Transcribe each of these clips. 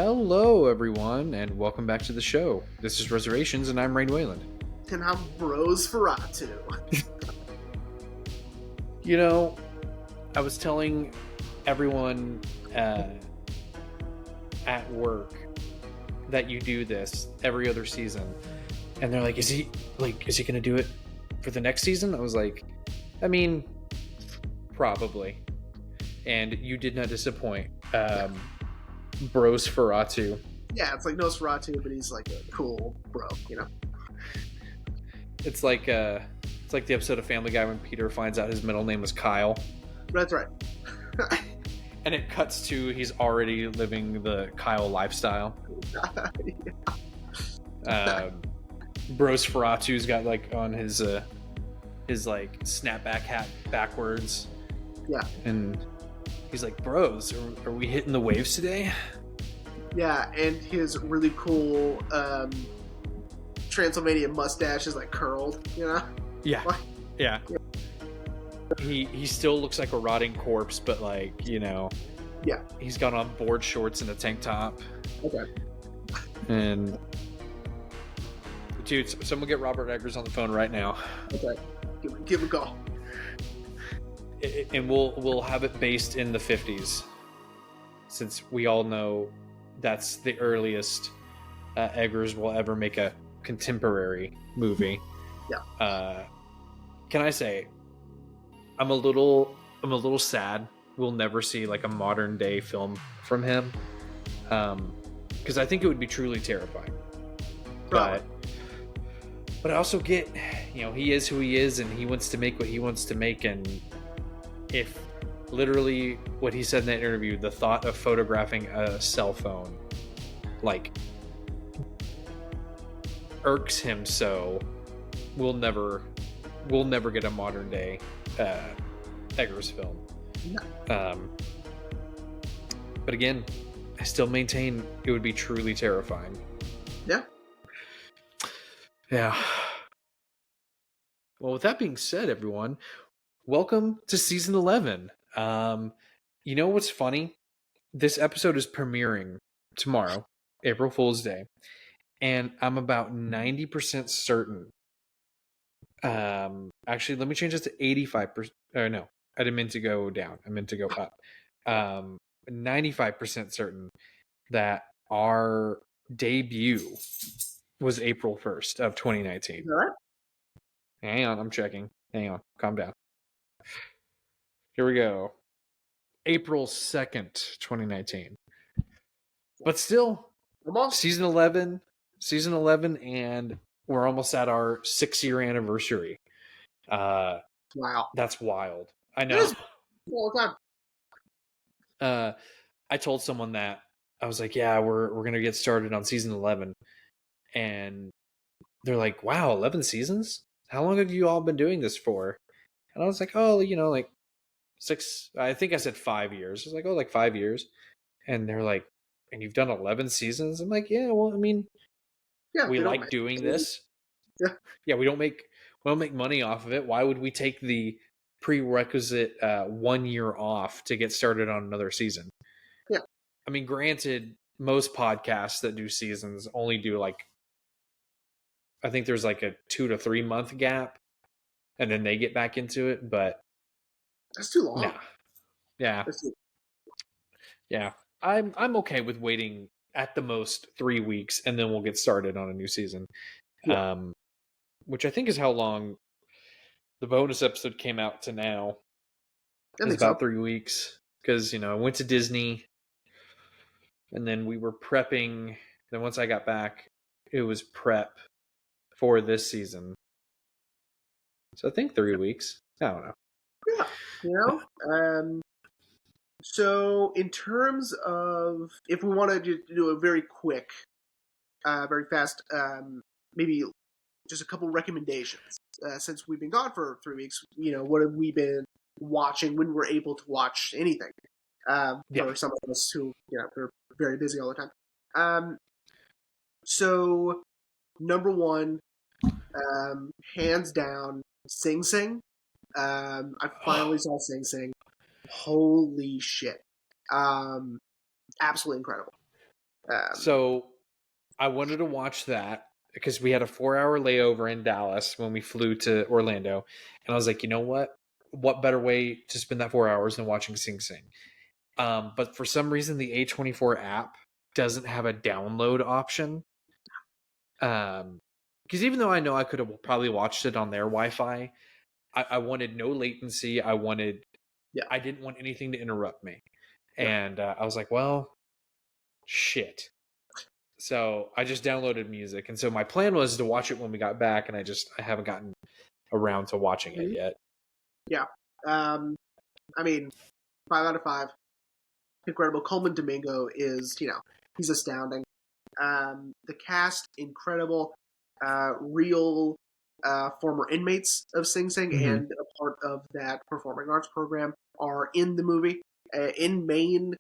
Hello, everyone, and welcome back to the show. This is Reservations, and I'm Rain Wayland. And I'm Bros Ferratu. You know, I was telling everyone at work that you do this every other season, and they're like, "Is he going to do it for the next season?" I was like, "I mean, probably." And you did not disappoint. Bros Ferratu. Yeah, it's like Nosferatu, but he's like a cool bro, you know? It's like the episode of Family Guy when Peter finds out his middle name was Kyle. That's right. And it cuts to he's already living the Kyle lifestyle. Bros Ferratu's got like on his like snapback hat backwards. Yeah. And he's like, "Bros, are we hitting the waves today?" Yeah, and his really cool Transylvania mustache is like curled, you know? Yeah. Yeah. He still looks like a rotting corpse, but like, you know. Yeah. He's got on board shorts and a tank top. Okay. And dude, someone get Robert Eggers on the phone right now. Okay. Give him a call. And we'll have it based in the 50s, since we all know that's the earliest Eggers will ever make a contemporary movie. Yeah. Can I say I'm a little sad we'll never see like a modern day film from him, because I think it would be truly terrifying. Probably. But I also get, you know, he is who he is and he wants to make what he wants to make, and if literally what he said in that interview, the thought of photographing a cell phone like irks him, so we'll never get a modern day Eggers film. No. But again, I still maintain it would be truly terrifying. Yeah. Well, with that being said, everyone, welcome to season 11. You know what's funny? This episode is premiering tomorrow, April Fool's Day, and I'm about 90% certain. Actually, let me change it to 85%. No, I didn't mean to go down. I meant to go up. 95% certain that our debut was April 1st of 2019. All right. Hang on, I'm checking. Hang on, calm down. Here we go. April 2nd, 2019. But still, season 11, and we're almost at our 6-year anniversary. Wow. That's wild. I know. All the time. I told someone that. I was like, yeah, we're going to get started on season 11. And they're like, wow, 11 seasons? How long have you all been doing this for? And I was like, oh, you know, like 6, I think I said 5 years. I was like, oh, like 5 years. And they're like, and you've done 11 seasons? I'm like, yeah, well, I mean, we like doing this. Yeah. Yeah, we don't make money off of it. Why would we take the prerequisite 1 year off to get started on another season? Yeah. I mean, granted, most podcasts that do seasons only do like, I think there's like a 2 to 3 month gap, and then they get back into it. But that's too long. Nah. Yeah. Yeah. I'm okay with waiting at the most 3 weeks, and then we'll get started on a new season. Yeah. Which I think is how long the bonus episode came out to now. It's about 3 weeks, because, you know, I went to Disney, and then we were prepping. Then once I got back, it was prep for this season. So I think 3 weeks. I don't know. Yeah, you know. So in terms of, if we want to do a very quick, very fast, maybe just a couple recommendations. Since we've been gone for 3 weeks, you know, what have we been watching when we're able to watch anything? For some of us who, you know, we're very busy all the time. So number one, hands down, Sing Sing. I finally saw Sing Sing. Holy shit. Absolutely incredible. Um, So I wanted to watch that because we had a 4 hour layover in Dallas when we flew to Orlando. And I was like, you know what? What better way to spend that 4 hours than watching Sing Sing? But for some reason, the A24 app doesn't have a download option. Because even though I know I could have probably watched it on their Wi-Fi, I wanted no latency. yeah, I didn't want anything to interrupt me. yeah. And I was like, well, shit. So I just downloaded music. And so my plan was to watch it when we got back. And I haven't gotten around to watching it Mhm. yet. Yeah. Um, I mean, 5 out of 5. Incredible. Coleman Domingo is, he's astounding. The cast, incredible. Real former inmates of Sing Sing Mm-hmm. and a part of that performing arts program are in the movie in main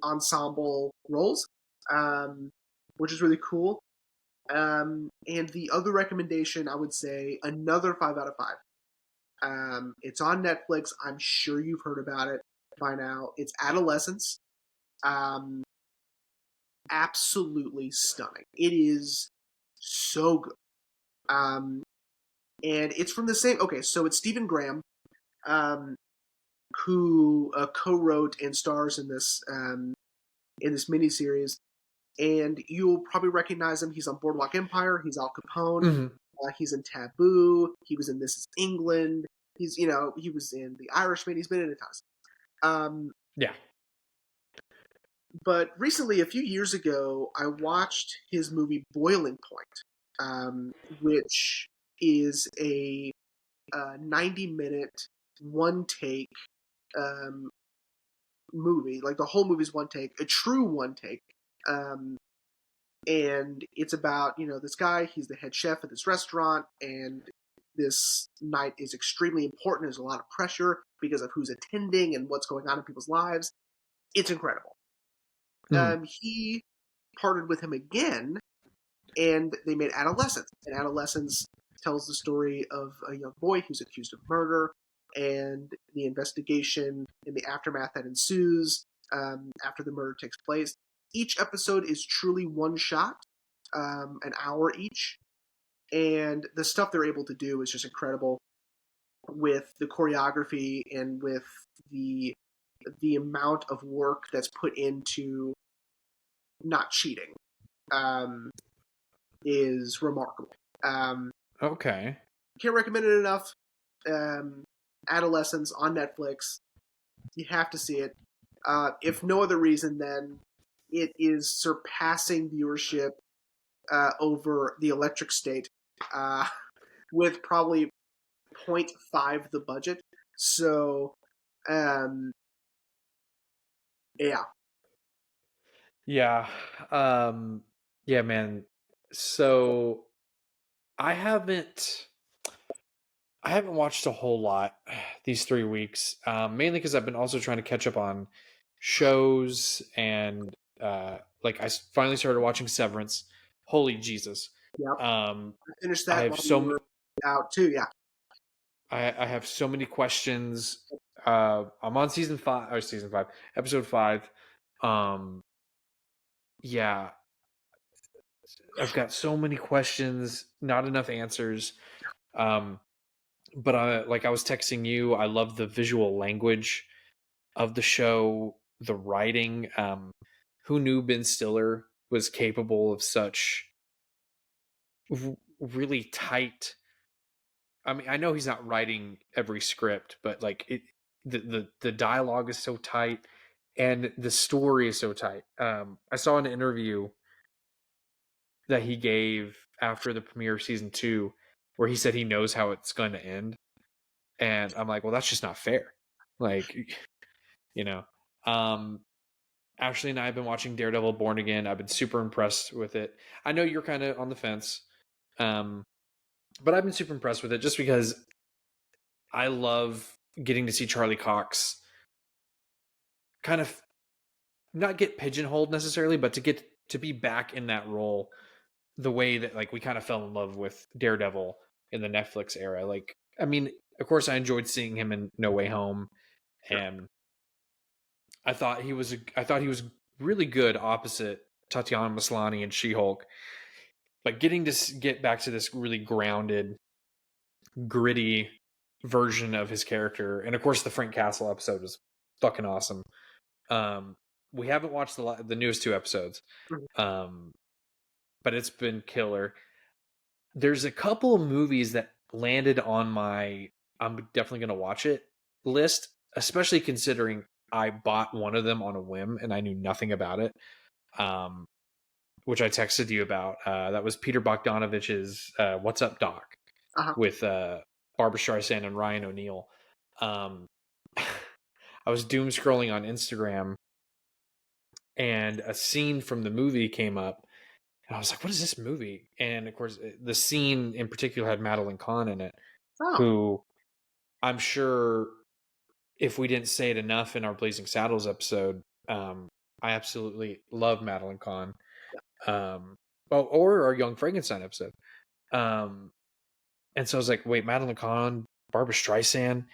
ensemble roles, um, which is really cool. And the other recommendation, I would say, another 5 out of 5. It's on Netflix. I'm sure you've heard about it by now. It's Adolescence. Um, Absolutely stunning. It is so good. Um, and it's from the same. Okay, so it's Stephen Graham, um, who co-wrote and stars in this miniseries. And you'll probably recognize him. He's on Boardwalk Empire. He's Al Capone. Mm-hmm. He's in Taboo. He was in This Is England. He was in The Irishman. He's been in a ton. Yeah. But recently, a few years ago, I watched his movie Boiling Point, which is a 90-minute, one take um, movie. Like the whole movie's one take, a true one take. Um, and it's about, this guy, he's the head chef at this restaurant, and this night is extremely important. There's a lot of pressure because of who's attending and what's going on in people's lives. It's incredible. Mm-hmm. He partnered with him again, and they made Adolescence. And Adolescence tells the story of a young boy who's accused of murder and the investigation and the aftermath that ensues after the murder takes place. Each episode is truly one shot, an hour each, and the stuff they're able to do is just incredible with the choreography and with the amount of work that's put into not cheating. Um, is remarkable. Okay. Can't recommend it enough. Um, Adolescence on Netflix. You have to see it. If no other reason, then it is surpassing viewership over The Electric State uh, with probably zero point 0.5 the budget. So, um, yeah. Yeah. Um, yeah, man. So I haven't I haven't watched a whole lot these 3 weeks, mainly because I've been also trying to catch up on shows and like finally started watching Severance. Holy Jesus! Yep. Um, I finished I that have while we so were out, too. Yeah. I have so many questions. I'm on season 5, episode 5. Um, yeah, I've got so many questions, not enough answers. Um, but I was texting you, I love the visual language of the show, the writing. Who knew Ben Stiller was capable of such really tight? I mean, I know he's not writing every script, but like the dialogue is so tight, and the story is so tight. I saw an interview that he gave after the premiere of season 2, where he said he knows how it's going to end, and I'm like, well, that's just not fair. Like, you know, um, Ashley and I have been watching Daredevil Born Again. I've been super impressed with it. I know you're kind of on the fence, um, but I've been super impressed with it just because I love getting to see Charlie Cox kind of not get pigeonholed necessarily, but to get to be back in that role the way that like we kind of fell in love with Daredevil in the Netflix era. Like, I mean, of course, I enjoyed seeing him in No Way Home, Sure. and I thought he was really good opposite Tatiana Maslany and She-Hulk. Like getting to get back to this really grounded, gritty version of his character, and of course the Frank Castle episode was fucking awesome. We haven't watched the newest 2 episodes, but it's been killer. There's a couple of movies that landed on my I'm definitely gonna watch it list, especially considering I bought one of them on a whim and I knew nothing about it. Which I texted you about. That was Peter Bogdanovich's "What's Up, Doc" Uh-huh. with Barbara Streisand and Ryan O'Neal. I was doom scrolling on Instagram, and a scene from the movie came up, and I was like, "What is this movie?" And of course, the scene in particular had Madeline Kahn in it, Oh, who I'm sure, if we didn't say it enough in our Blazing Saddles episode, I absolutely love Madeline Kahn. Or our Young Frankenstein episode. And so I was like, wait, Madeline Kahn, Barbara Streisand. I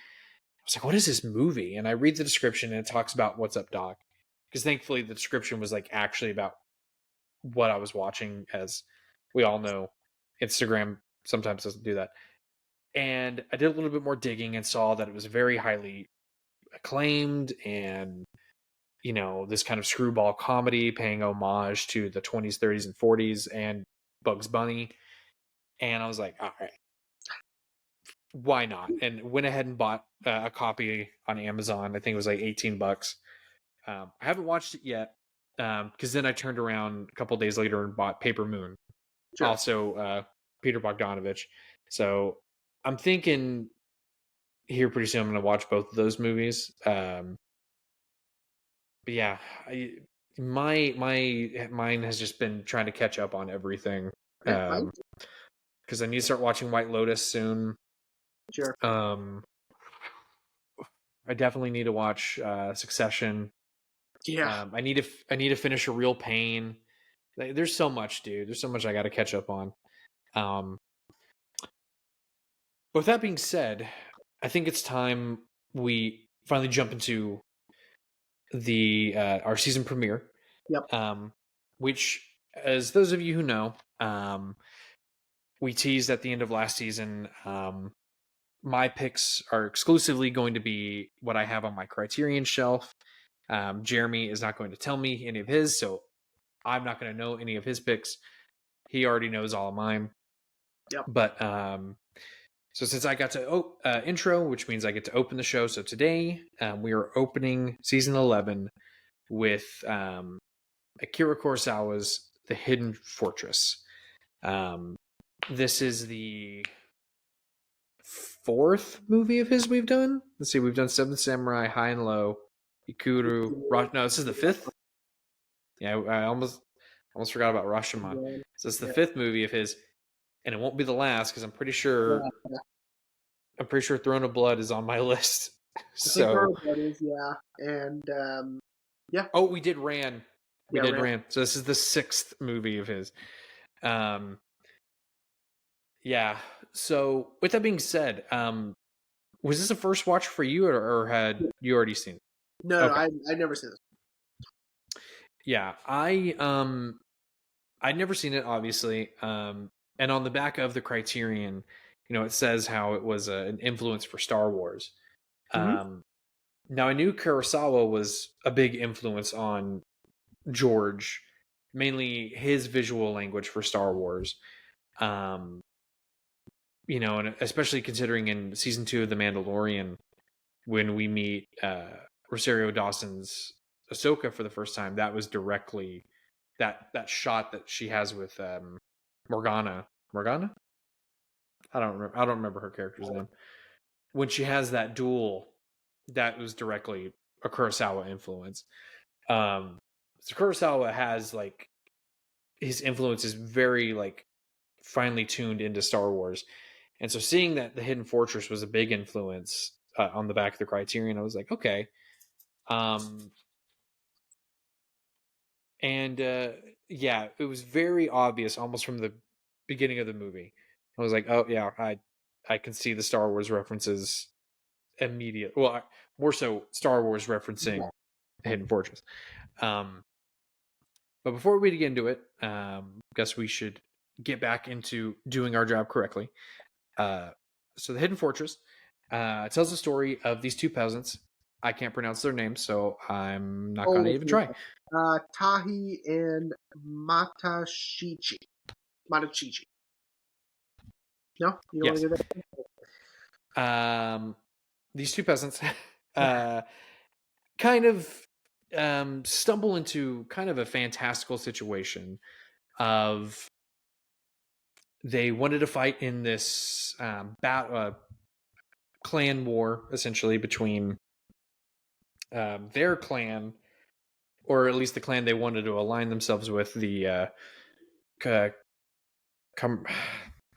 was like, what is this movie? And I read the description and it talks about What's Up, Doc? Because thankfully the description was like actually about what I was watching, as we all know, Instagram sometimes doesn't do that. And I did a little bit more digging and saw that it was very highly acclaimed and, you know, this kind of screwball comedy paying homage to the 20s, 30s, and 40s and Bugs Bunny. And I was like, all right, why not? And went ahead and bought a copy on Amazon. I think it was like $18. I haven't watched it yet, because then I turned around a couple days later and bought Paper Moon, sure. also Peter Bogdanovich. So I'm thinking here pretty soon I'm going to watch both of those movies. But yeah, mine has just been trying to catch up on everything. Yeah, Because I need to start watching White Lotus soon. sure. I definitely need to watch Succession. Yeah. I need to finish A Real Pain. There's so much, dude. There's so much I got to catch up on. But with that being said, I think it's time we finally jump into the our season premiere. Yep. Which, as those of you who know, we teased at the end of last season. My picks are exclusively going to be what I have on my Criterion shelf. Jeremy is not going to tell me any of his, so I'm not going to know any of his picks. He already knows all of mine. Yep. But so since I got to intro, which means I get to open the show. So today we are opening season 11 with Akira Kurosawa's The Hidden Fortress. This is the 4th movie of his we've done. Let's see, we've done Seventh Samurai, High and Low, Ikuru. No, this is the 5th. Yeah, I almost forgot about Rashomon. Yeah. So it's the 5th movie of his, and it won't be the last because I'm pretty sure Throne of Blood is on my list. I think So that is, yeah. And yeah. oh, we did Ran. We Yeah, did Ran. So this is the 6th movie of his. Yeah. So with that being said, was this a first watch for you, or had you already seen it? No, Okay. I've never seen this. Yeah, I'd never seen it, obviously. And on the back of the Criterion, you know, it says how it was an influence for Star Wars. Mm-hmm. Now I knew Kurosawa was a big influence on George, mainly his visual language for Star Wars. You know, and especially considering in season 2 of The Mandalorian, when we meet Rosario Dawson's Ahsoka for the first time, that was directly that shot that she has with Morgana. I don't remember her character's name. When she has that duel, that was directly a Kurosawa influence. So Kurosawa has like his influence is very like finely tuned into Star Wars, and so seeing that The Hidden Fortress was a big influence on the back of the Criterion, I was like, okay. And yeah, it was very obvious almost from the beginning of the movie. I was like, oh yeah, I can see the Star Wars references immediately. Well, more so Star Wars referencing The Hidden Fortress. But before we get into it, guess we should get back into doing our job correctly. So the Hidden Fortress tells the story of these two peasants. I can't pronounce their names, so I'm not going to even try. Tahi and Matashichi. Matachichi. No, you don't Yes. want to give that. These two peasants kind of stumble into kind of a fantastical situation of they wanted to fight in this clan war, essentially, between their clan, or at least the clan they wanted to align themselves with, the I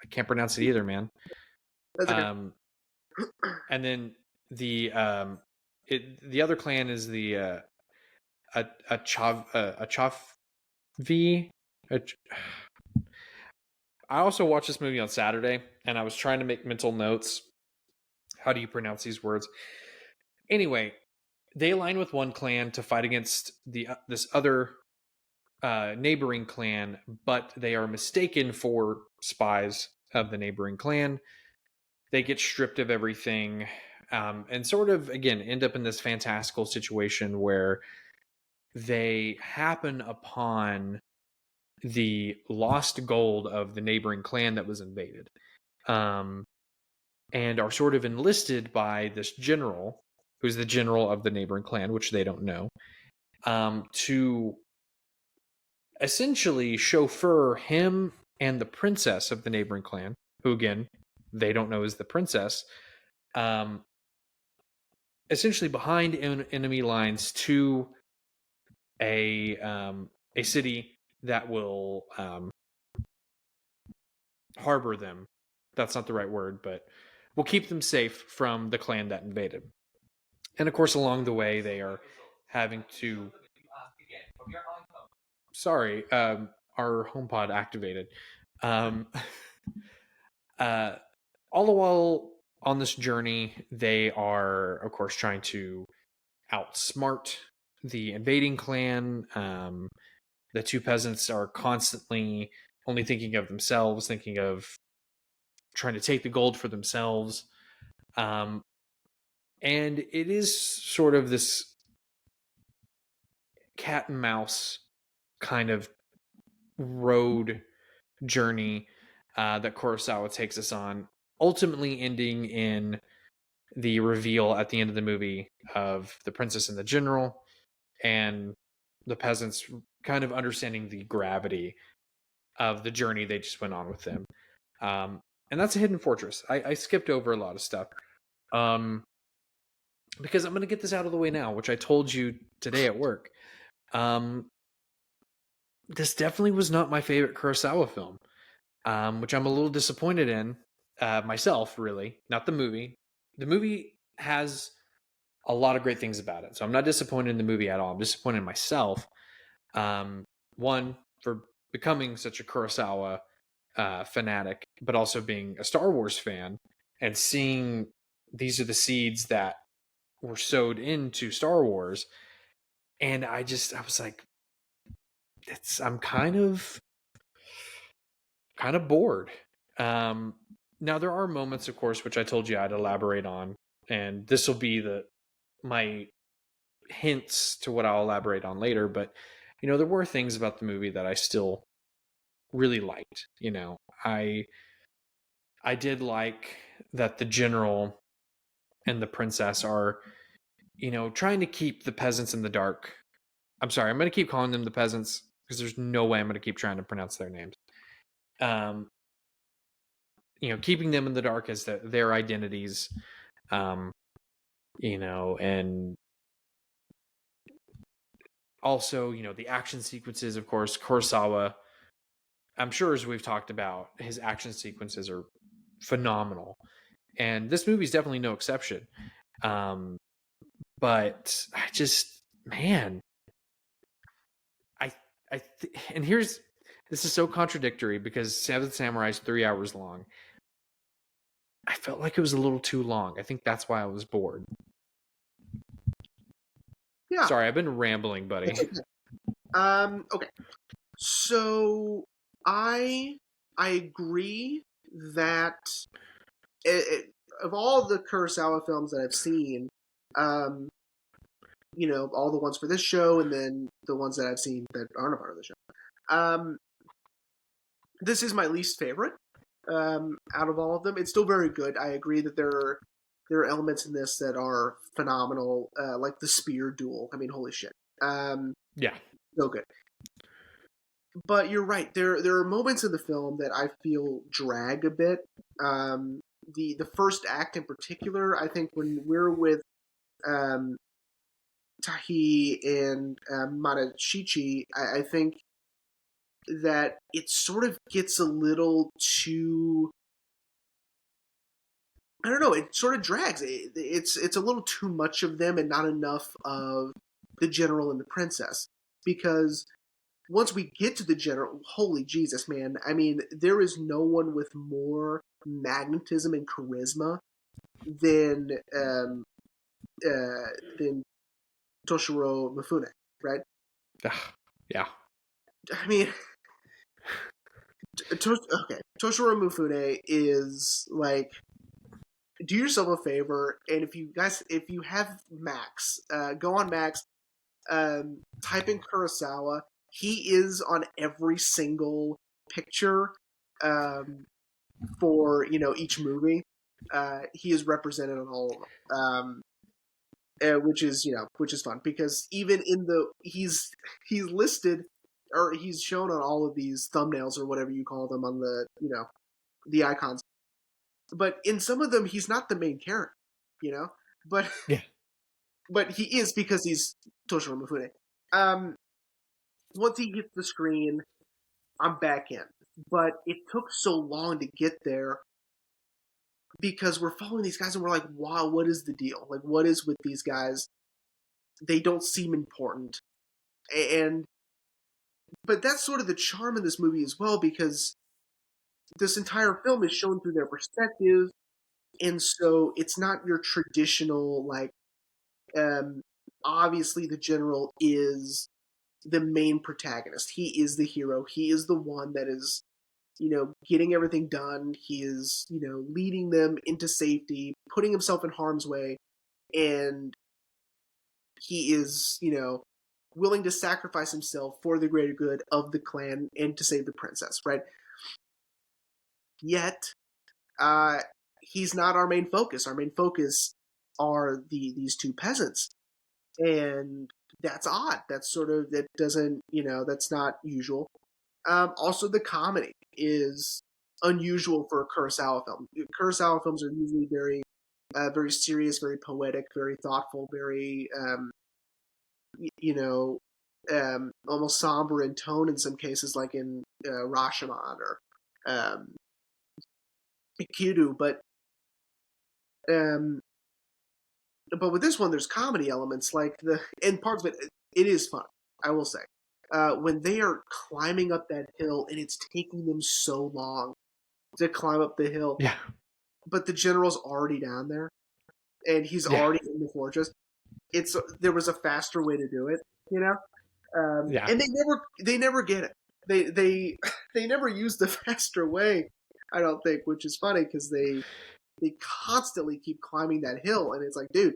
can't pronounce it either, man. That's okay. And then the other clan is the Achavi. I also watched this movie on Saturday, and I was trying to make mental notes. How do you pronounce these words? Anyway, they align with one clan to fight against this other neighboring clan, but they are mistaken for spies of the neighboring clan. They get stripped of everything, and sort of, again, end up in this fantastical situation where they happen upon the lost gold of the neighboring clan that was invaded, and are sort of enlisted by this general, who's the general of the neighboring clan, which they don't know, to essentially chauffeur him and the princess of the neighboring clan, who, again, they don't know is the princess, essentially behind enemy lines to a city that will harbor them. That's not the right word, but will keep them safe from the clan that invaded. And of course, along the way, they are having to. Sorry, our HomePod activated. All the while on this journey, they are, of course, trying to outsmart the invading clan. The two peasants are constantly only thinking of themselves, thinking of trying to take the gold for themselves. And it is sort of this cat and mouse kind of road journey that Kurosawa takes us on, ultimately ending in the reveal at the end of the movie of the princess and the general, and the peasants kind of understanding the gravity of the journey they just went on with them. And that's a Hidden Fortress. I skipped over a lot of stuff because I'm going to get this out of the way now, which I told you today at work. This definitely was not my favorite Kurosawa film, which I'm a little disappointed in myself, really. Not the movie. The movie has a lot of great things about it, so I'm not disappointed in the movie at all. I'm disappointed in myself. One, for becoming such a Kurosawa fanatic, but also being a Star Wars fan and seeing these are the seeds that were sowed into Star Wars. And I was like, I'm kind of bored. Now there are moments, of course, which I told you I'd elaborate on, and this will be my hints to what I'll elaborate on later. But there were things about the movie that I still really liked. I did like that the general and the princess are, trying to keep the peasants in the dark. I'm sorry, I'm going to keep calling them the peasants because there's no way I'm going to keep trying to pronounce their names. Keeping them in the dark as their identities, and also, the action sequences, of course, Kurosawa, I'm sure, as we've talked about, his action sequences are phenomenal. And this movie is definitely no exception. But I just, man, and this is so contradictory because Seven Samurai is 3 hours long. I felt like it was a little too long. I think that's why I was bored. Yeah. Sorry, I've been rambling, buddy. Okay. So I agree that of all the Kurosawa films that I've seen, um, all the ones for this show and then the ones that I've seen that aren't a part of the show. Um, this is my least favorite out of all of them. It's still very good. I agree that there are elements in this that are phenomenal, like the spear duel. I mean, holy shit. Yeah. So good. But you're right. There are moments in the film that I feel drag a bit. The first act in particular, I think when we're with um, Tahi and Matashichi, I think that it sort of gets a little too. I don't know. It sort of drags. It's a little too much of them and not enough of the general and the princess. Because once we get to the general, holy Jesus, man! I mean, there is no one with more magnetism and charisma than um, than Toshiro Mifune, right? Yeah. I mean, okay, Toshiro Mifune is like, do yourself a favor, and if you have Max, go on Max, type in Kurosawa. He is on every single picture for each movie. He is represented on all of them. Which is fun because even in he's listed or he's shown on all of these thumbnails or whatever you call them on the icons, but in some of them he's not the main character, but Yeah. but he is because he's Toshiro Mifune. Um, Once he hits the screen, I'm back in, but it took so long to get there because we're following these guys and we're like, wow, what is the deal? Like, what is with these guys? They don't seem important. And but that's sort of the charm of this movie as well, because this entire film is shown through their perspective, and so it's not your traditional like. Um, Obviously, the general is the main protagonist. He is the hero. He is the one that is, getting everything done. He is, leading them into safety, putting himself in harm's way, and he is, willing to sacrifice himself for the greater good of the clan and to save the princess, right? Yet, uh, he's not our main focus. Our main focus are these two peasants, and that's odd. That's sort of that doesn't that's not usual. Also, the comedy is unusual for a Kurosawa film. Kurosawa films are usually very serious, very poetic, very thoughtful, very almost somber in tone in some cases, like in Rashomon or um, Ikiru. Um, but with this one, there's comedy elements, like and parts of it is fun. I will say, when they are climbing up that hill and it's taking them so long to climb up the hill, Yeah. but the general's already down there and he's Yeah. already in the fortress. There was a faster way to do it, Yeah. and they never get it. They they never use the faster way. I don't think, which is funny because they constantly keep climbing that hill, and it's like, dude,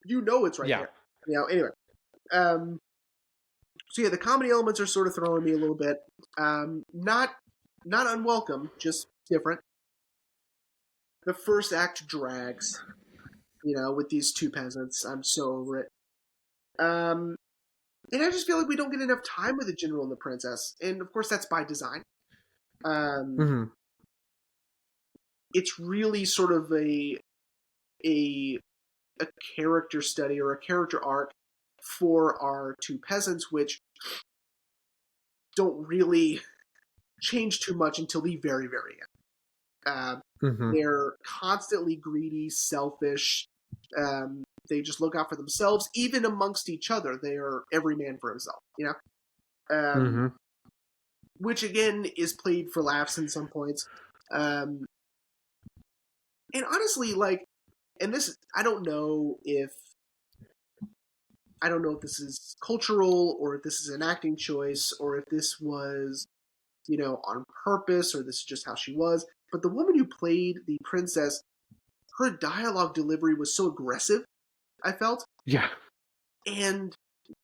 it's right Yeah. there. Anyway. So yeah, the comedy elements are sort of throwing me a little bit. Not unwelcome, just different. The first act drags, with these two peasants. I'm so over it. And I just feel like we don't get enough time with the general and the princess, and of course that's by design. Mm-hmm. It's really sort of a a character study or a character arc for our two peasants, which don't really change too much until the very, very end. They're constantly greedy, selfish. They just look out for themselves, even amongst each other. They are every man for himself, which again is played for laughs in some points. And honestly, like, and this, I don't know if I don't know if this is cultural or if this is an acting choice or if this was, on purpose or this is just how she was. But the woman who played the princess, her dialogue delivery was so aggressive, I felt. Yeah. And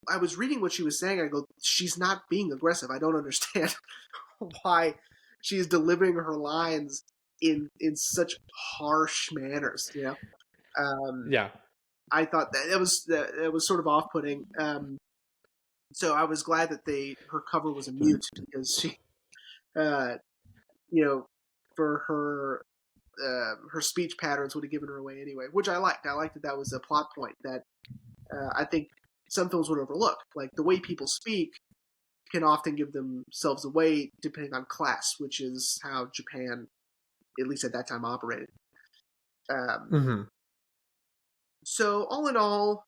I was reading what she was saying. I go, she's not being aggressive. I don't understand why she's delivering her lines in such harsh manners. Yeah. I thought that was sort of off putting. So I was glad that her cover was a mute because she, uh, you know, for her speech patterns would have given her away anyway, which I liked. I liked that that was a plot point that I think some films would overlook. Like the way people speak can often give themselves away depending on class, which is how Japan, at least at that time, operated. Um, Hmm. so all in all,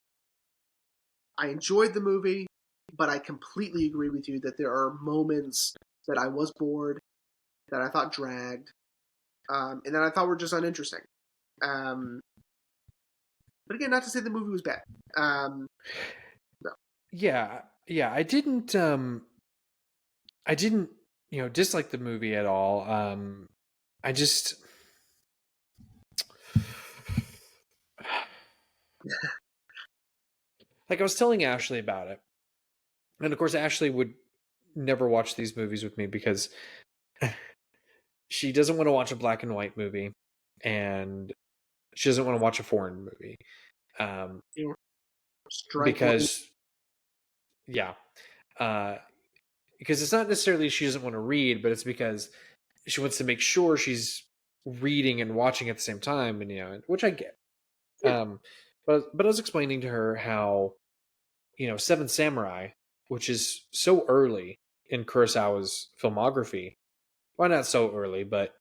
I enjoyed the movie, but I completely agree with you that there are moments that I was bored, that I thought dragged, and that I thought were just uninteresting. Um, but again, not to say the movie was bad. No. Yeah. Yeah. I didn't, dislike the movie at all. I just, like, I was telling Ashley about it. And of course, Ashley would never watch these movies with me because she doesn't want to watch a black and white movie and she doesn't want to watch a foreign movie. Um, Strike one. because, yeah. Uh, because it's not necessarily she doesn't want to read, but it's because she wants to make sure she's reading and watching at the same time, and which I get. Yeah. But I was explaining to her how Seven Samurai, which is so early in Kurosawa's filmography, why not so early, but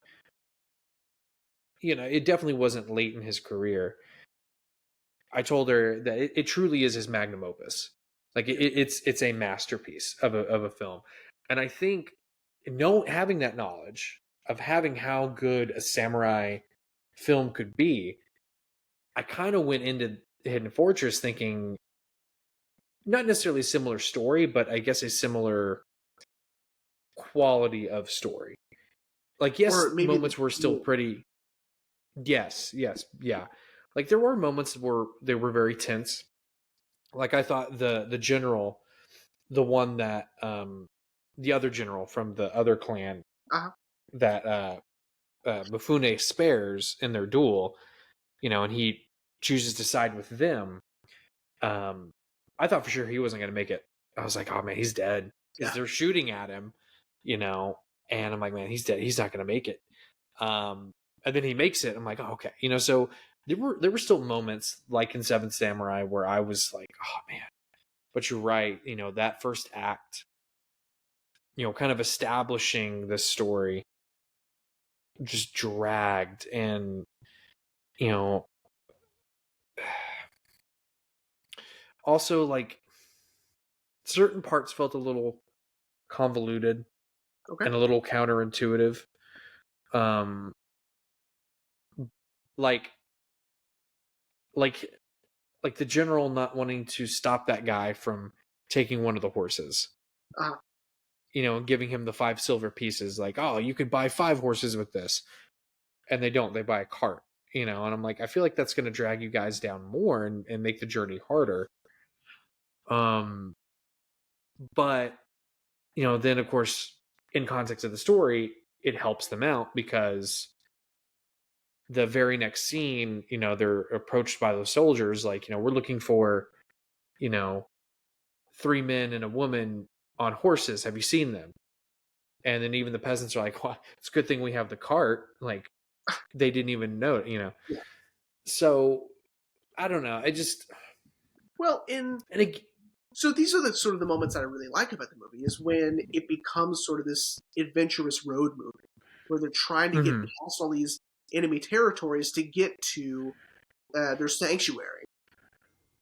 it definitely wasn't late in his career. I told her that it truly is his magnum opus. Like it's a masterpiece of a film, and I think having that knowledge of having how good a samurai film could be, I kind of went into Hidden Fortress thinking not necessarily a similar story, but I guess a similar quality of story. Like, Or yes, maybe moments were still pretty. Yes, yes, yeah. Like there were moments where they were very tense. Like I thought the general, the one that the other general from the other clan uh, that Mifune spares in their duel, and he chooses to side with them. Um, I thought for sure he wasn't going to make it. I was like, oh man, he's dead because yeah, they're shooting at him, and I'm like, man, he's dead. He's not going to make it. And then he makes it. I'm like, oh, okay, So there were still moments like in Seven Samurai where I was like, oh man. But you're right. That first act, kind of establishing this story, just dragged, and you know, also like certain parts felt a little convoluted okay. and a little counterintuitive. Um, like like like the general not wanting to stop that guy from taking one of the horses, Uh, and giving him the 5 silver pieces, like, oh, you could buy 5 horses with this. And they don't, they buy a cart, and I'm like, I feel like that's going to drag you guys down more and make the journey harder. Um, but, then of course, in context of the story, it helps them out because the very next scene, they're approached by those soldiers, like, we're looking for, you know, 3 men and a woman on horses. Have you seen them? And then even the peasants are like, well, it's a good thing we have the cart. Like, they didn't even know. yeah. So I don't know. Well, in And it, so these are the sort of the moments that I really like about the movie is when it becomes sort of this adventurous road movie where they're trying to get mhm. past all these enemy territories to get to their sanctuary,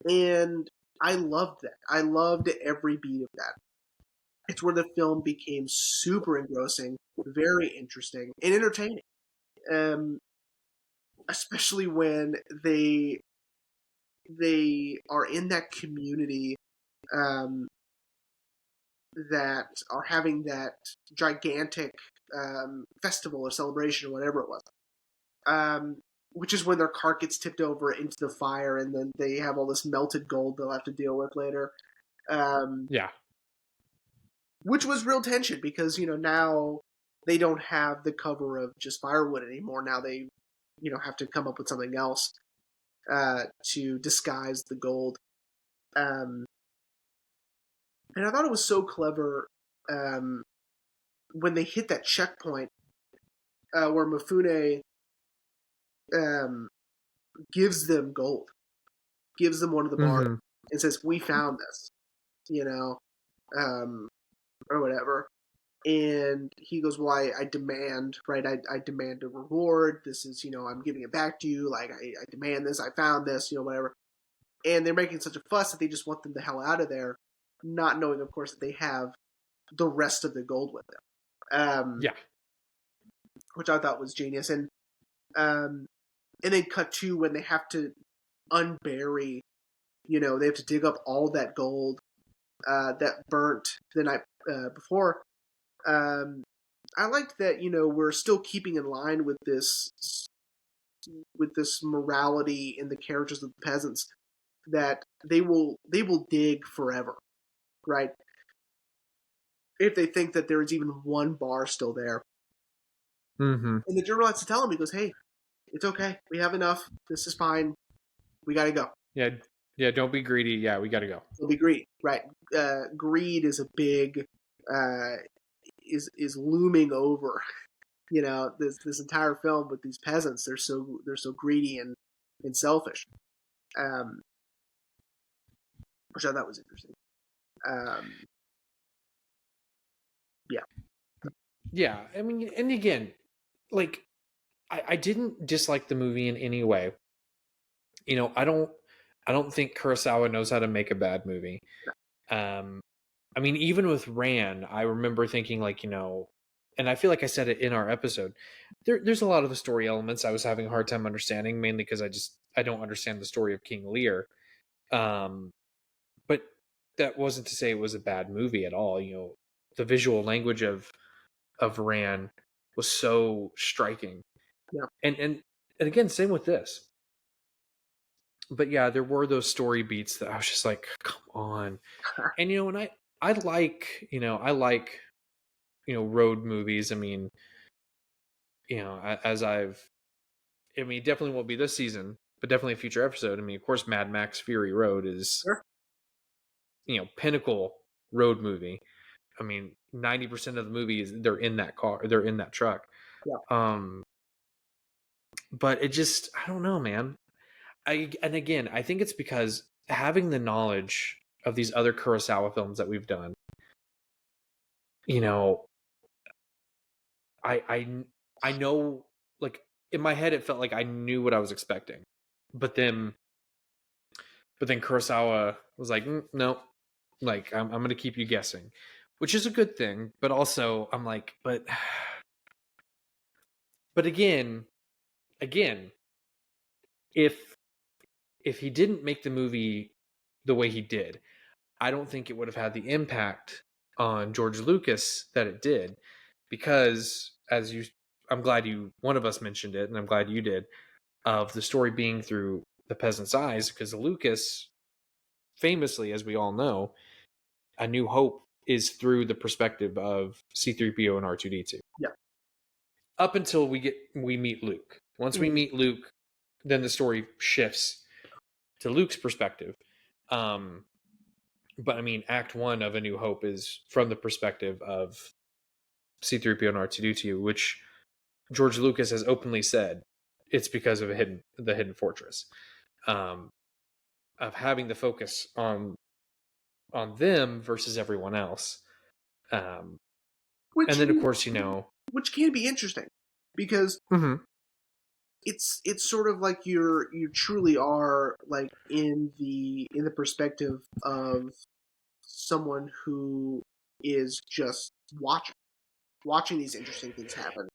and I loved that. I loved every beat of that. It's where the film became super engrossing, very interesting, and entertaining. Um, Especially when they they are in that community um, that are having that gigantic festival or celebration or whatever it was. Um, which is when their cart gets tipped over into the fire, and then they have all this melted gold they'll have to deal with later. Um, Yeah. which was real tension because now they don't have the cover of just firewood anymore. Now they have to come up with something else to disguise the gold. Um, and I thought it was so clever um, when they hit that checkpoint where Mifune um, gives them gold, gives them one of the bars, Mm-hmm. and says, "We found this," you know, um, or whatever. And he goes, "Well, I demand, right? I demand a reward. This is, I'm giving it back to you. Like, I demand this. I found this, whatever." And they're making such a fuss that they just want them the hell out of there, not knowing, of course, that they have the rest of the gold with them, Yeah. which I thought was genius. Um, and then cut to when they have to unbury, they have to dig up all that gold that burnt the night before. I liked that we're still keeping in line with this morality in the characters of the peasants that they will dig forever, right? If they think that there is even one bar still there, Mm-hmm. and the general has to tell him, he goes, "Hey, it's okay. We have enough. This is fine. We got to go. Yeah. Yeah. Don't be greedy. Yeah, we got to go. We'll be greedy, right? Greed is a big uh, is looming over this entire film with these peasants. They're so greedy and selfish, um, which I thought was interesting. Um, yeah, Yeah. I mean, and again, like, I didn't dislike the movie in any way. I don't think Kurosawa knows how to make a bad movie. Um, I mean, even with Ran, I remember thinking like, and I feel like I said it in our episode. There's a lot of the story elements I was having a hard time understanding, mainly because I don't understand the story of King Lear. Um, but that wasn't to say it was a bad movie at all. The visual language of Ran was so striking, yeah, and again, same with this. But yeah, there were those story beats that I was just like, come on. And and I like road movies. I mean, as definitely won't be this season, but definitely a future episode. I mean, of course, Mad Max Fury Road is sure, pinnacle road movie. I mean, 90% of the movie is they're in that car, they're in that truck. yeah, Um, but it just, I don't know, man. And again, I think it's because having the knowledge of these other Kurosawa films that we've done, you know, I I I know, like, in my head it felt like I knew what I was expecting. But then Kurosawa was like, no, like I'm going to keep you guessing, which is a good thing, but also I'm like, but again, if he didn't make the movie the way he did, I don't think it would have had the impact on George Lucas that it did, because I'm glad one of us mentioned it, and I'm glad you did, of the story being through the peasant's eyes, because Lucas, famously, as we all know, A New Hope is through the perspective of C-3PO and R2-D2. yeah. Up until we meet Luke. Once we Mhm. meet Luke, then the story shifts to Luke's perspective. But I mean, Act 1 of A New Hope is from the perspective of C-3PO and R2-D2, which George Lucas has openly said it's because of the hidden fortress, um, of having the focus on them versus everyone else. And Which then, of course, which can be interesting because mm-hmm. it's sort of like you truly are like in the perspective of someone who is just watching these interesting things happen,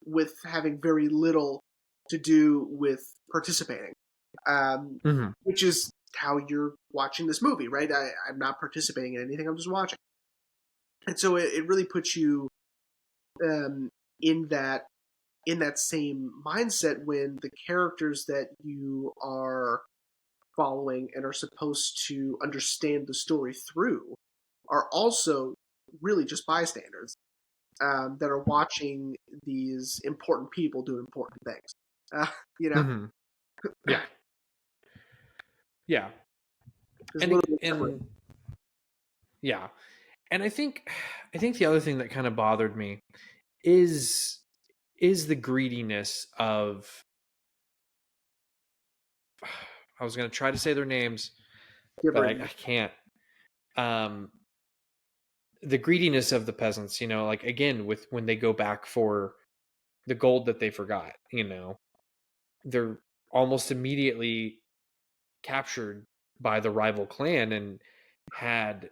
with having very little to do with participating. Mm-hmm. which is how you're watching this movie, right? I'm not participating in anything; I'm just watching. And so it really puts you um, in that same mindset when the characters that you are following and are supposed to understand the story through are also really just bystanders that are watching these important people do important things. Uh, you know, Mm-hmm. Yeah. Yeah. there's And literally separate. and yeah. And I think the other thing that kind of bothered me is is the greediness of I was going to try to say their names, but I can't. Um, the greediness of the peasants, like again, with when they go back for the gold that they forgot, they're almost immediately captured by the rival clan, and had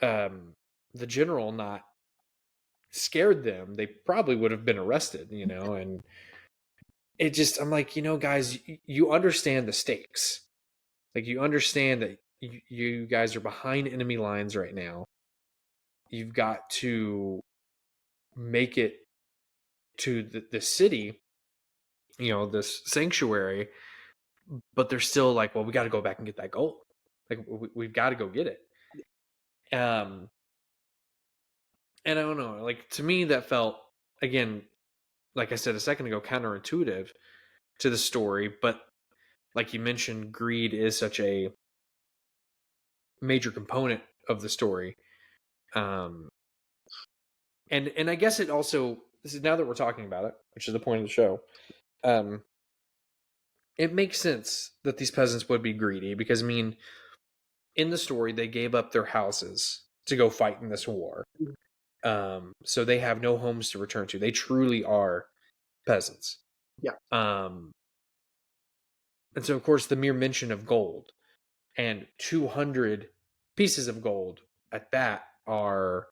um, the general not scared them, they probably would have been arrested, and it just, I'm like, guys, you understand the stakes. Like, you understand that you guys are behind enemy lines right now. You've got to make it to the city, this sanctuary, but they're still like, well, we got to go back and get that gold. Like, we've got to go get it. Um, and I don't know, like, to me, that felt, again, like I said a second ago, counterintuitive to the story. But like you mentioned, greed is such a major component of the story. Um, and I guess it also, this is, now that we're talking about it, which is the point of the show, um, it makes sense that these peasants would be greedy, because I mean, in the story, they gave up their houses to go fight in this war. So they have no homes to return to. They truly are peasants. Yeah, Um, and so, of course, the mere mention of gold, and 200 pieces of gold at that, are,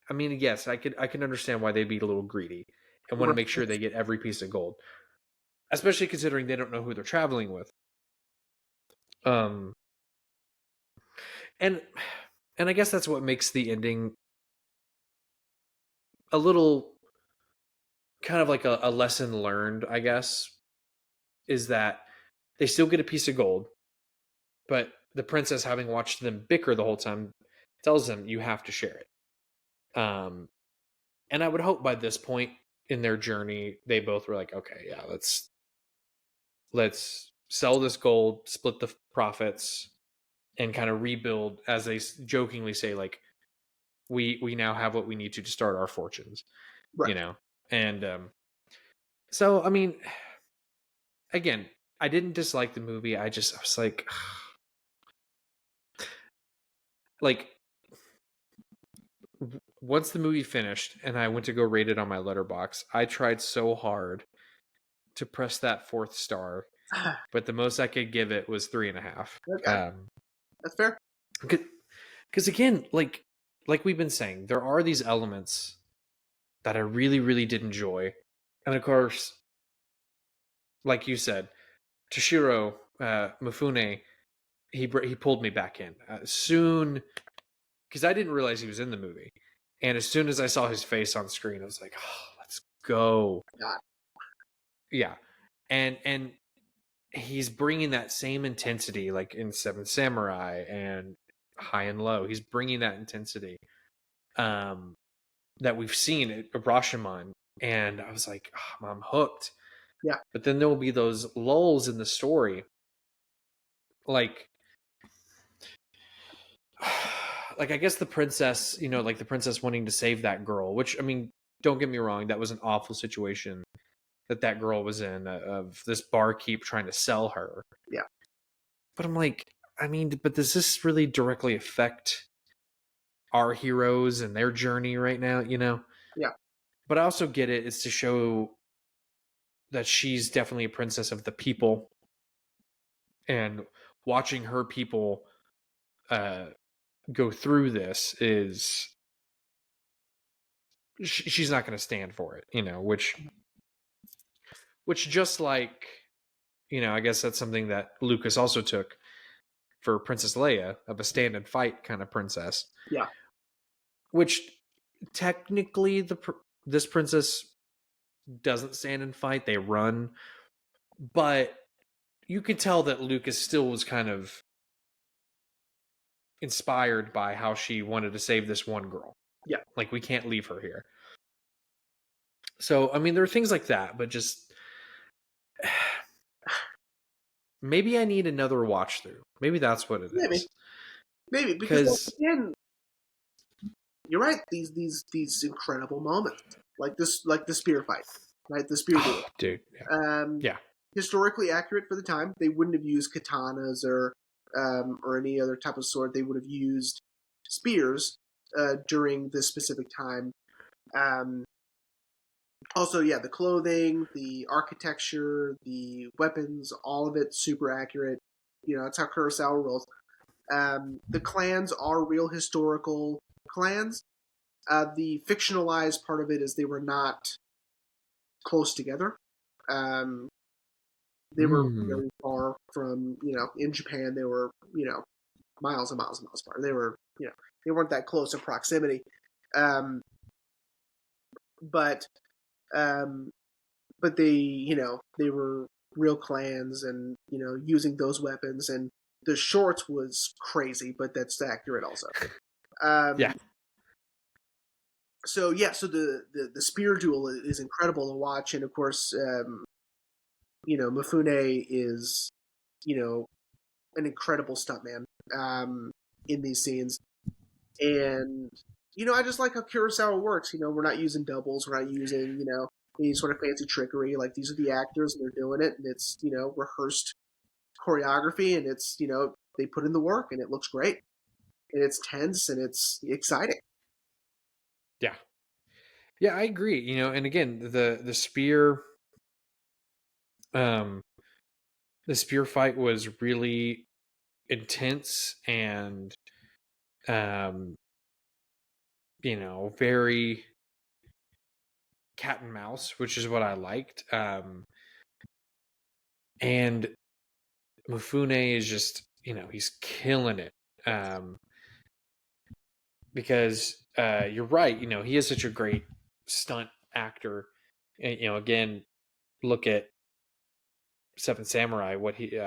I mean, yes, I can understand why they'd be a little greedy and want to right. make sure they get every piece of gold, especially considering they don't know who they're traveling with. Um, and and I guess that's what makes the ending a little kind of like a lesson learned, I guess, is that they still get a piece of gold, but the princess, having watched them bicker the whole time, tells them, you have to share it. And I would hope by this point in their journey, they both were like, okay, yeah, let's sell this gold, split the profits, and kind of rebuild, as they jokingly say, like, we now have what we need to start our fortunes, you Right. know. And so, I mean, again, I didn't dislike the movie. I was like, once the movie finished and I went to go rate it on my letterbox, I tried so hard to press that fourth star, but the most I could give it was 3.5. Okay, that's fair. Because again, like we've been saying, there are these elements that I really, really did enjoy, and of course, like you said, Toshiro Mifune, he pulled me back in soon, because I didn't realize he was in the movie, and as soon as I saw his face on screen, I was like, oh, let's go. God. Yeah. And he's bringing that same intensity, like in Seven Samurai and High and Low. He's bringing that intensity um that we've seen at Rashomon, and I was like, oh, I'm hooked. Yeah. But then there will be those lulls in the story, like like I guess the princess, like the princess wanting to save that girl, which, I mean, don't get me wrong, that was an awful situation that girl was in, of this barkeep trying to sell her. Yeah. But I'm like, I mean, but does this really directly affect our heroes and their journey right now, Yeah. But I also get it. It's to show that she's definitely a princess of the people, and watching her people uh, go through this is, she's not going to stand for it, which just like I guess that's something that Lucas also took for Princess Leia, of a stand and fight kind of princess. Yeah. Which technically this princess doesn't stand and fight; they run. But you could tell that Lucas still was kind of inspired by how she wanted to save this one girl. Yeah. Like, we can't leave her here. So, I mean, there are things like that, but just maybe I need another watch through. Maybe that's what it is. Maybe because again, you're right. These incredible moments, like the spear fight, right? The spear duel, dude. Yeah. Historically accurate for the time. They wouldn't have used katanas or any other type of sword. They would have used spears during this specific time. Also, yeah, the clothing, the architecture, the weapons, all of it super accurate. That's how Kurosawa rolls. The clans are real historical clans. The fictionalized part of it is they were not close together. They were very far from, in Japan, they were, miles and miles and miles apart. They were, they weren't that close in proximity. But they, they were real clans and, using those weapons. And the shorts was crazy, but that's accurate also. Yeah. So the spear duel is incredible to watch, and of course, Mifune is, an incredible stuntman in these scenes, and I just like how Kurosawa works. We're not using doubles, we're not using any sort of fancy trickery. Like, these are the actors, and they're doing it, and it's rehearsed choreography, and it's they put in the work, and it looks great, and it's tense, and it's exciting. Yeah, I agree. And again, the spear the spear fight was really intense and very cat and mouse, which is what I liked. And Mifune is just, he's killing it. Because you're right, he is such a great stunt actor. And, again, look at Seventh Samurai, what he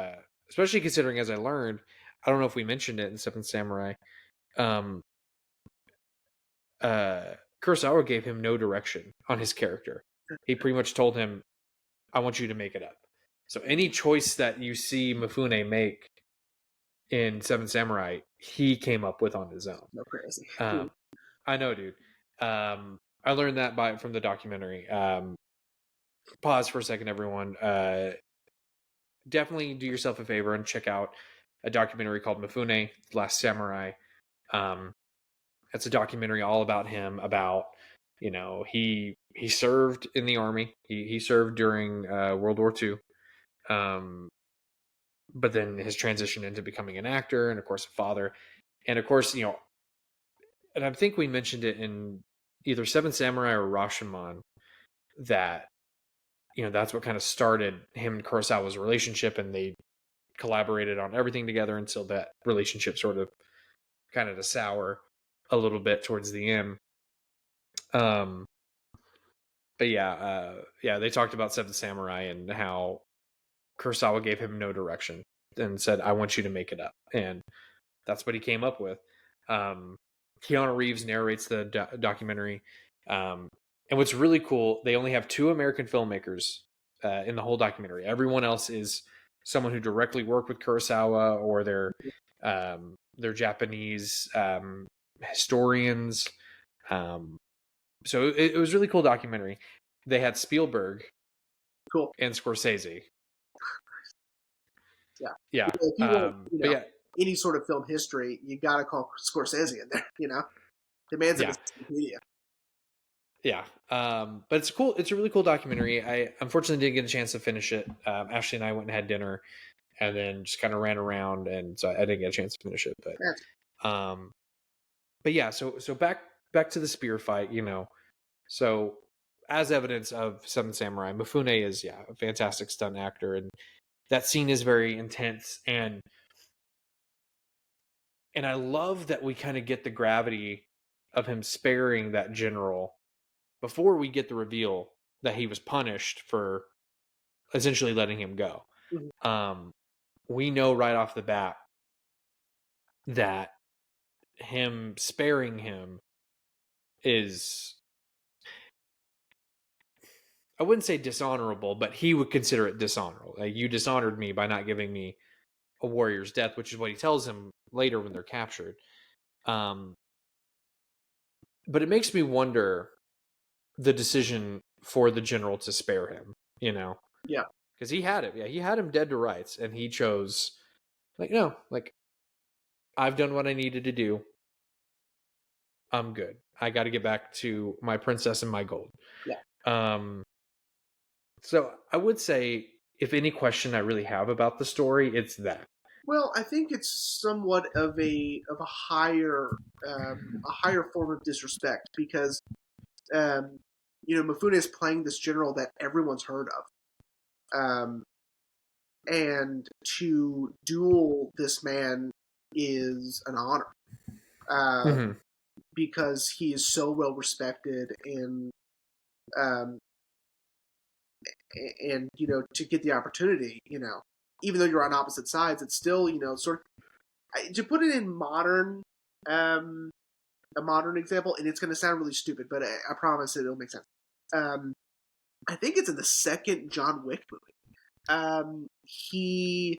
especially considering, as I learned, I don't know if we mentioned it in Seventh Samurai, Kurosawa gave him no direction on his character. He pretty much told him, I want you to make it up. So any choice that you see Mifune make in Seven Samurai, he came up with on his own. No crazy. I know, dude. I learned that from the documentary. Pause for a second, everyone. Definitely do yourself a favor and check out a documentary called Mifune, Last Samurai. It's a documentary all about him, about, he served in the army. He served during World War II. But then his transition into becoming an actor, and of course a father. And of course, and I think we mentioned it in either Seven Samurai or Rashomon, that that's what kind of started him and Kurosawa's relationship, and they collaborated on everything together until that relationship sort of kind of to sour a little bit towards the end. But yeah, they talked about Seven Samurai and how Kurosawa gave him no direction and said, I want you to make it up. And that's what he came up with. Keanu Reeves narrates the documentary. And what's really cool, they only have 2 American filmmakers in the whole documentary. Everyone else is someone who directly worked with Kurosawa, or they're Japanese historians. So it was a really cool documentary. They had Spielberg, cool, and Scorsese. Yeah. If you want, any sort of film history, you got to call Scorsese in there. The man's an encyclopedia. Yeah, but it's cool. It's a really cool documentary. I unfortunately didn't get a chance to finish it. Ashley and I went and had dinner, and then just kind of ran around, and so I didn't get a chance to finish it. But yeah, so back to the spear fight. So as evidence of Seven Samurai, Mifune is a fantastic stunt actor, and that scene is very intense, and I love that we kind of get the gravity of him sparing that general before we get the reveal that he was punished for essentially letting him go. Mhm. We know right off the bat that him sparing him is, I wouldn't say dishonorable, but he would consider it dishonorable. Like, you dishonored me by not giving me a warrior's death, which is what he tells him later when they're captured. But it makes me wonder the decision for the general to spare him, Yeah. because he had it. Yeah, he had him dead to rights, and he chose, like, no, like, I've done what I needed to do. I'm good. I got to get back to my princess and my gold. Yeah. So I would say, if any question I really have about the story, it's that. Well, I think it's somewhat of a higher form of disrespect because Mifune is playing this general that everyone's heard of, and to duel this man is an honor, Mm-hmm. because he is so well respected, um, and to get the opportunity, even though you're on opposite sides, it's still sort of, to put it in um, a modern example, and it's going to sound really stupid, but I promise it'll make sense. I think it's in the second John Wick movie. He,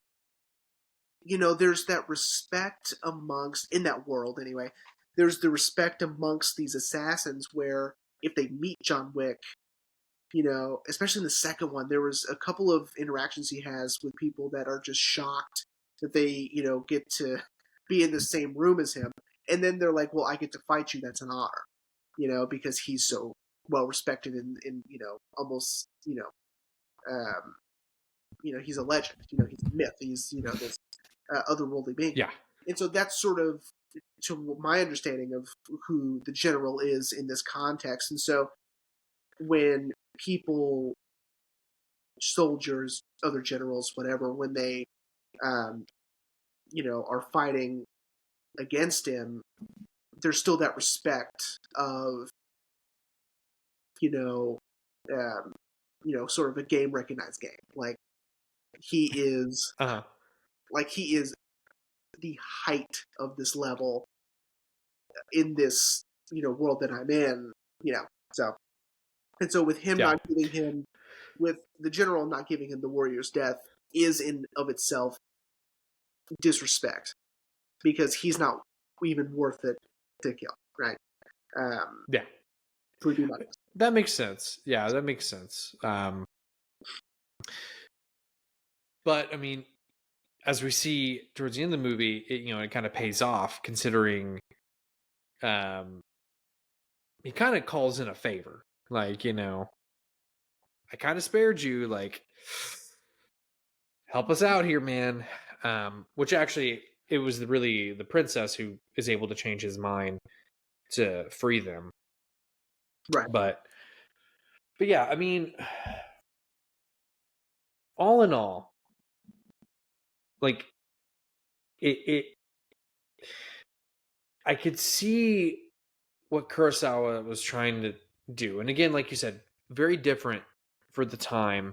there's that respect amongst, in that world anyway, there's the respect amongst these assassins where if they meet John Wick, especially in the second one, there was a couple of interactions he has with people that are just shocked that they, get to be in the same room as him. And then they're like, well, I get to fight you. That's an honor, because he's so well respected in almost, um, he's a legend, he's a myth. He's, this otherworldly being. Yeah. And so that's sort of, to my understanding of who the general is in this context. And so when people, soldiers, other generals, whatever, when they, are fighting against him, there's still that respect of, you know, sort of a game recognized game. Like he is, Uh-huh. he is the height of this level in this, world that I'm in, so. And so with him Yeah. not giving him, with the general not giving him the warrior's death is in of itself disrespect, because he's not even worth it to kill, right? Yeah. Would be my guess. That makes sense. Yeah, that makes sense. But I mean, as we see towards the end of the movie, it kind of pays off, considering he kind of calls in a favor. Like, I kind of spared you, like, help us out here, man. Which actually, it was really the princess who is able to change his mind to free them. Right. But yeah, I mean, all in all, like, it I could see what Kurosawa was trying to do. And again, like you said, very different for the time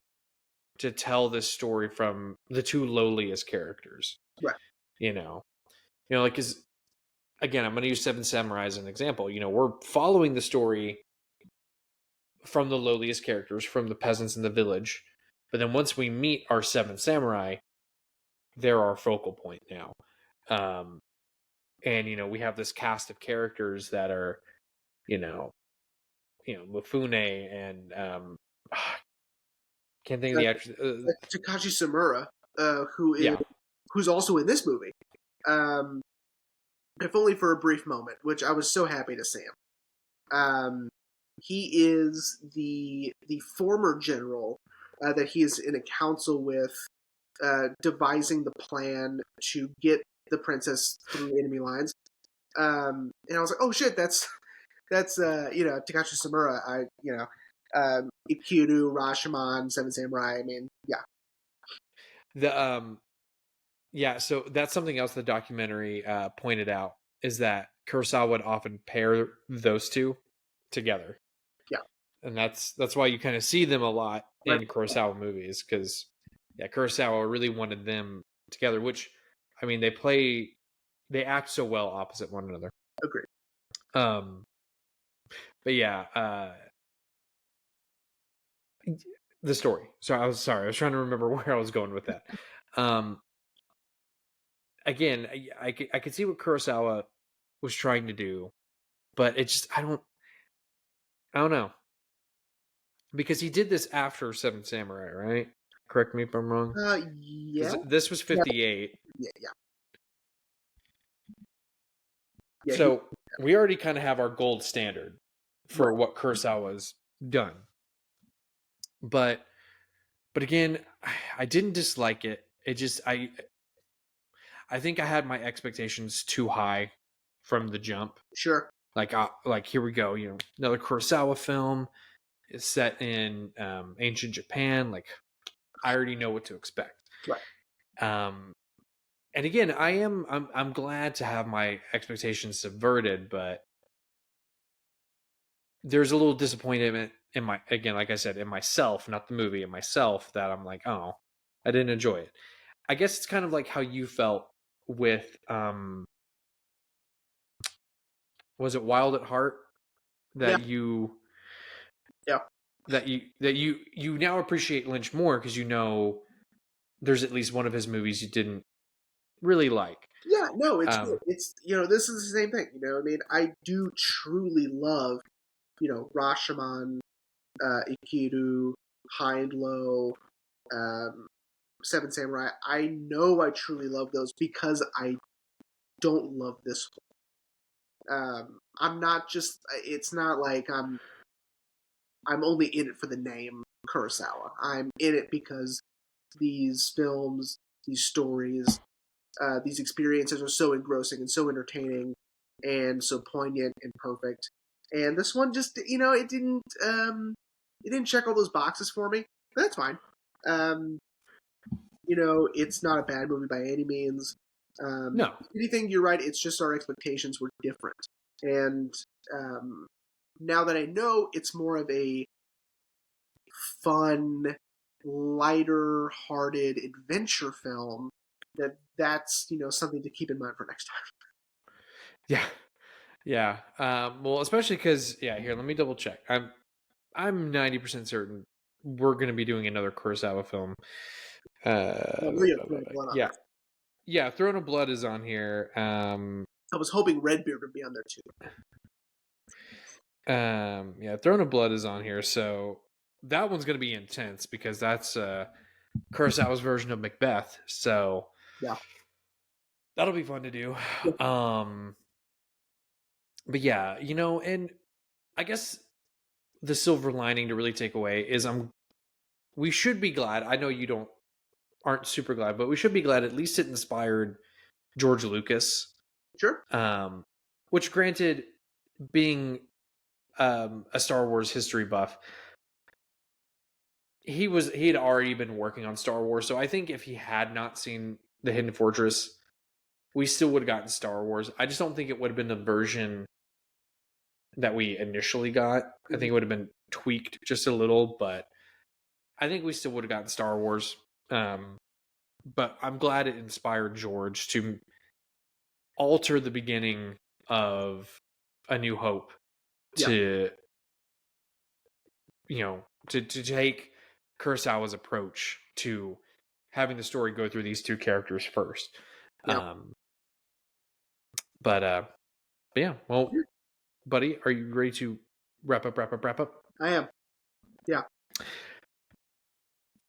to tell this story from the two lowliest characters. Right. Like, cause again, I'm going to use Seven Samurai as an example. We're following the story from the lowliest characters, from the peasants in the village. But then once we meet our seven samurai, they're our focal point now. And we have this cast of characters that are, Mifune and can't think of the actress. Takashi Samura, Yeah. who's also in this movie, if only for a brief moment, which I was so happy to see him. He is the former general that he is in a council with, devising the plan to get the princess through enemy lines. And I was like, oh shit, that's Takashi Samura. Ikiru, Rashomon, Seven Samurai. I mean, yeah. The Yeah, so that's something else the documentary pointed out is that Kurosawa would often pair those two together, Yeah, and that's why you kind of see them a lot right. in Kurosawa movies because yeah, Kurosawa really wanted them together. Which I mean, they act so well opposite one another. Agreed. Um, but yeah, the story. So I was sorry, I was trying to remember where I was going with that. Um, Again, I could see what Kurosawa was trying to do, but it just I don't know because he did this after Seven Samurai, right? Correct me if I'm wrong. Yeah, Because this was yeah, 58, yeah, yeah. Yeah, he so we already kind of have our gold standard for right. what Kurosawa's done. But again, I didn't dislike it. It just I think I had my expectations too high from the jump. Sure. Like here we go, another Kurosawa film is set in ancient Japan. Like I already know what to expect. Right. Um, and again, I'm glad to have my expectations subverted, but there's a little disappointment in my again, like I said, in myself, not the movie, in myself that I'm like, oh, I didn't enjoy it. I guess it's kind of like how you felt with was it Wild at Heart Yeah, that you yeah, you now appreciate Lynch more because you know there's at least one of his movies you didn't really like. yeah. No, it's good. Um, It's this is the same thing. I mean, I do truly love Rashomon, Ikiru, High and Low, um, Seven Samurai. I know I truly love those because I don't love this one. I'm not just. It's not like I'm only in it for the name Kurosawa. I'm in it because these films, these stories, these experiences are so engrossing and so entertaining and so poignant and perfect. And this one just, it didn't check all those boxes for me, but that's fine. Um, it's not a bad movie by any means. no, If anything, you're right. It's just our expectations were different, and um, now that I know, it's more of a fun, lighter-hearted adventure film. That's something to keep in mind for next time. yeah, yeah. Well, especially because yeah. Here, let me double check. I'm 90% certain we're going to be doing another Kurosawa film. I know you have Throne of Blood on Yeah, there. yeah. Throne of Blood is on here. I was hoping Redbeard would be on there too. Yeah, Throne of Blood is on here, so that one's going to be intense because that's Kurosawa's version of Macbeth. So Yeah. that'll be fun to do. Um, but yeah, and I guess the silver lining to really take away is we should be glad. I know you aren't super glad, but we should be glad at least it inspired George Lucas. Sure. Which granted, being a Star Wars history buff, he had already been working on Star Wars. So I think if he had not seen The Hidden Fortress, we still would have gotten Star Wars. I just don't think it would have been the version that we initially got. I think it would have been tweaked just a little, but I think we still would have gotten Star Wars. But I'm glad it inspired George to alter the beginning of A New Hope Yeah. to to take Kurosawa's approach to having the story go through these two characters first. Yeah. Um, but yeah, well, buddy, are you ready to wrap up? I am. Yeah.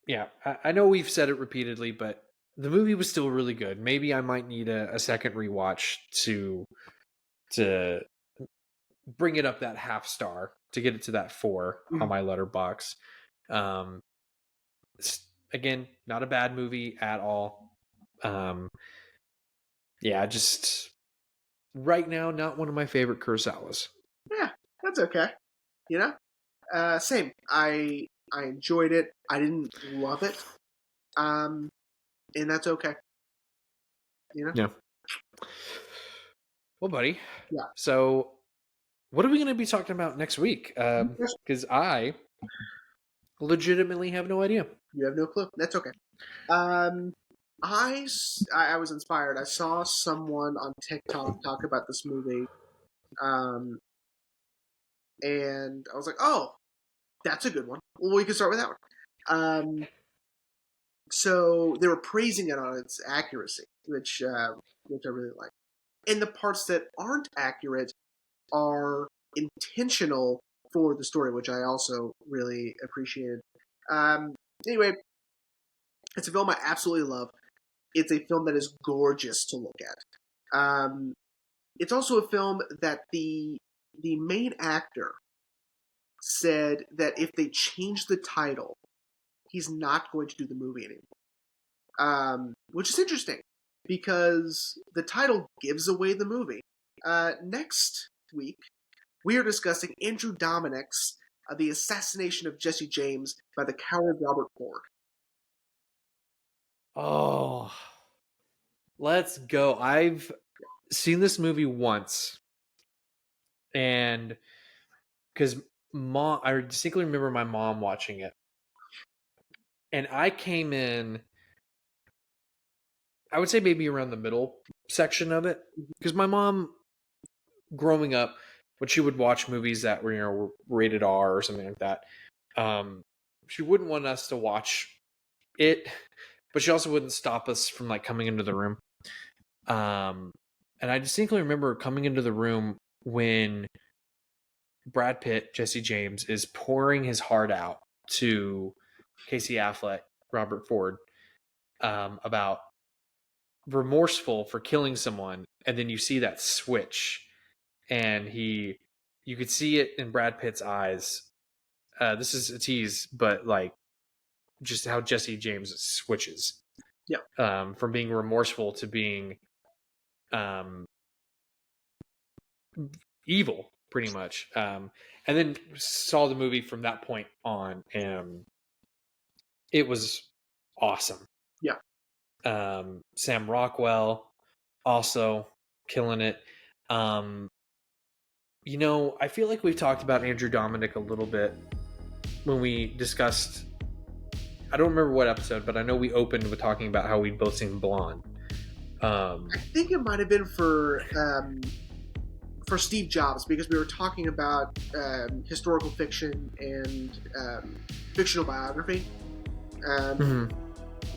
Yeah, I know we've said it repeatedly, but the movie was still really good. Maybe I might need a second rewatch to bring it up that half star to get it to that 4 on my letterbox. Um, again, not a bad movie at all. Yeah, just right now, not one of my favorite Kurosawas. Yeah. That's okay. Same. I enjoyed it. I didn't love it. and that's okay. You know? Yeah. Well, buddy. Yeah. So, what are we going to be talking about next week? Because I legitimately have no idea. You have no clue. That's okay. I was inspired. I saw someone on TikTok talk about this movie, and I was like, "Oh, that's a good one. Well, we can start with that one." So they were praising it on its accuracy, which I really like. And the parts that aren't accurate are intentional for the story, which I also really appreciated. Anyway, it's a film I absolutely love. It's a film that is gorgeous to look at. It's also a film that the main actor said that if they change the title, he's not going to do the movie anymore. Which is interesting because the title gives away the movie. Next week, we are discussing Andrew Dominik's The Assassination of Jesse James by the coward Robert Ford. Oh, let's go. I've seen this movie once, and because I distinctly remember my mom watching it, and I came in, I would say maybe around the middle section of it, because my mom, growing up, when she would watch movies that were, were rated R or something like that, she wouldn't want us to watch it, but she also wouldn't stop us from like coming into the room. And I distinctly remember coming into the room when Brad Pitt, Jesse James, is pouring his heart out to Casey Affleck, Robert Ford, about remorseful for killing someone, and then you see that switch, and you could see it in Brad Pitt's eyes. This is a tease, but like just how Jesse James switches, from being remorseful to being evil, pretty much. And then saw the movie from that point on, and it was awesome. Yeah. Sam Rockwell also killing it. You know, I feel like we've talked about Andrew Dominik a little bit when we discussed, I don't remember what episode, but I know we opened with talking about how we'd both seen Blonde. I think it might have been for Steve Jobs, because we were talking about historical fiction and fictional biography.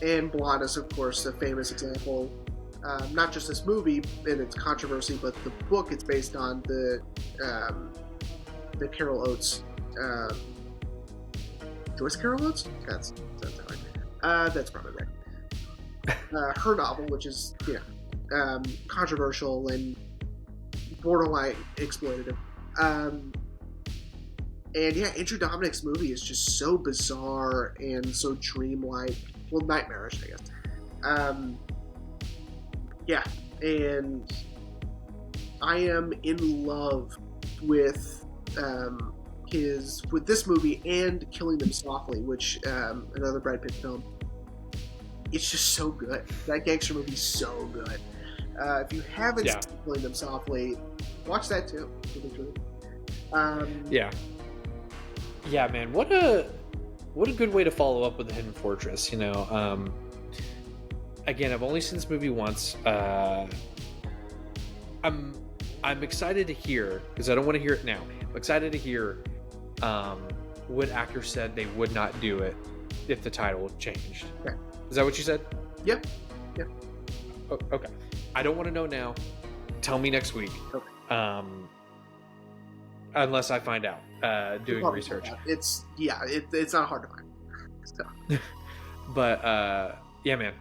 And Blonde is, of course, a famous example. Not just this movie and its controversy, but the book it's based on, the Carol Oates, Joyce Carol Oates. That's probably right. Her novel, which is controversial and borderline exploitative. And yeah, Andrew Dominik's movie is just so bizarre and so dreamlike. Well, nightmarish, I guess. Yeah, and I am in love with this movie and Killing Them Softly, which another Brad Pitt film. It's just so good. That gangster movie's so good. If you haven't seen Killing Them Softly, watch that too. Yeah, man. What a good way to follow up with The Hidden Fortress. You know, again, I've only seen this movie once. I'm excited to hear, because I don't want to hear it now. I'm excited to hear what actor said they would not do it if the title changed. Okay. Is that what you said? Yep. Oh, okay. I don't want to know now. Tell me next week. Okay. Unless I find out doing research. It's not hard to find. So. But yeah, man.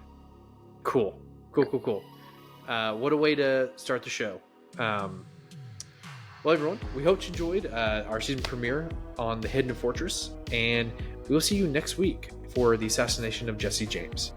Cool. What a way to start the show. Well, everyone, we hope you enjoyed our season premiere on The Hidden Fortress, and we will see you next week for The Assassination of Jesse James.